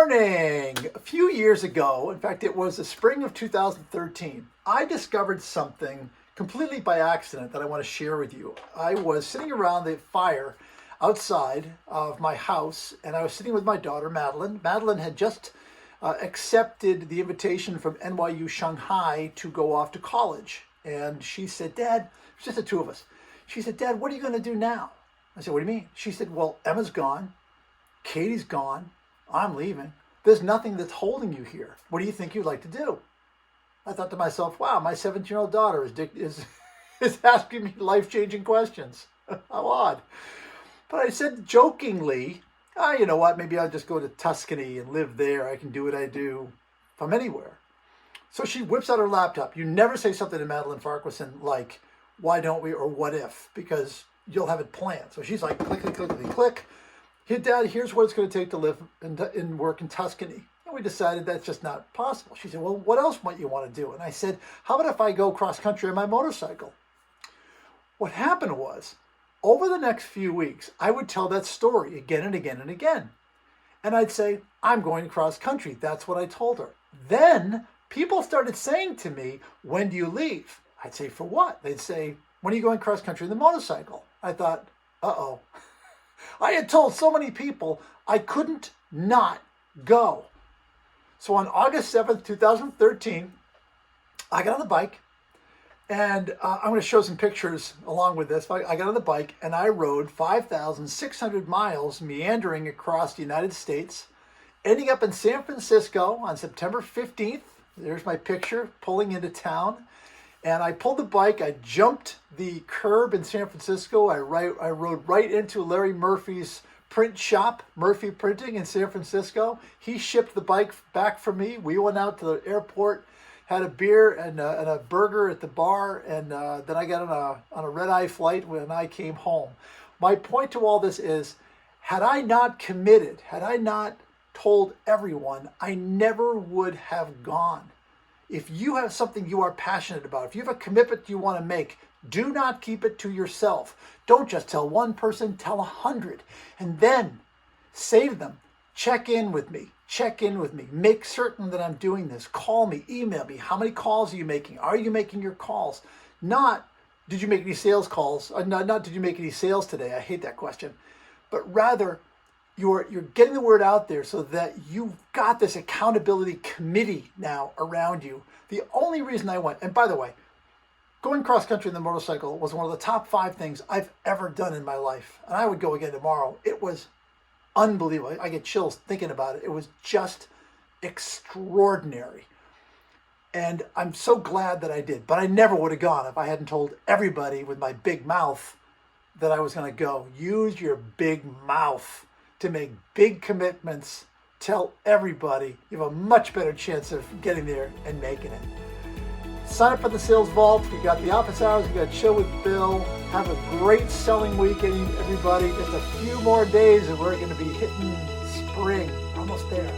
morning! A few years ago, in fact, it was the spring of 2013, I discovered something completely by accident that I want to share with you. I was sitting around the fire outside of my house, and I was sitting with my daughter, Madeline. Madeline had just accepted the invitation from NYU Shanghai to go off to college. And she said, Dad, it's just the two of us. She said, Dad, what are you going to do now? I said, what do you mean? She said, well, Emma's gone. Katie's gone. I'm leaving. There's nothing that's holding you here. What do you think you'd like to do? I thought to myself, wow, my 17-year-old daughter is asking me life-changing questions. How odd. But I said jokingly, you know what, maybe I'll just go to Tuscany and live there. I can do what I do from anywhere. So she whips out her laptop. You never say something to Madeline Farquharson like, why don't we, or what if, because you'll have it planned. So she's like, click, click, click, click, click. Hey, Dad, here's what it's going to take to live and work in Tuscany. And we decided that's just not possible. She said, well, what else might you want to do? And I said, how about if I go cross-country on my motorcycle? What happened was, over the next few weeks, I would tell that story again and again and again. And I'd say, I'm going cross-country. That's what I told her. Then people started saying to me, when do you leave? I'd say, for what? They'd say, when are you going cross-country on the motorcycle? I thought, uh-oh. I had told so many people I couldn't not go. So on August 7th, 2013, I got on the bike, and I'm going to show some pictures along with this. I got on the bike, and I rode 5,600 miles meandering across the United States, ending up in San Francisco on September 15th. There's my picture, pulling into town. And I pulled the bike, I jumped the curb in San Francisco, I rode right into Larry Murphy's print shop, Murphy Printing in San Francisco. He shipped the bike back for me. We went out to the airport, had a beer and a burger at the bar, and then I got on a red-eye flight when I came home. My point to all this is, had I not committed, had I not told everyone, I never would have gone. If you have something you are passionate about, if you have a commitment you want to make, do not keep it to yourself. Don't just tell one person, tell 100. And then say to them, check in with me. Make certain that I'm doing this. Call me, email me. How many calls are you making? Are you making your calls? Not, did you make any sales calls? Not did you make any sales today? I hate that question. But rather, you're getting the word out there so that you've got this accountability committee now around you. The only reason I went, and by the way, going cross-country on the motorcycle was one of the top 5 things I've ever done in my life. And I would go again tomorrow. It was unbelievable. I get chills thinking about it. It was just extraordinary. And I'm so glad that I did. But I never would have gone if I hadn't told everybody with my big mouth that I was going to go. Use your big mouth to make big commitments. Tell everybody. You have a much better chance of getting there and making it. Sign up for the Sales Vault. We got the office hours. We got Chill with Bill. Have a great selling weekend, everybody. Just a few more days and we're going to be hitting spring. Almost there.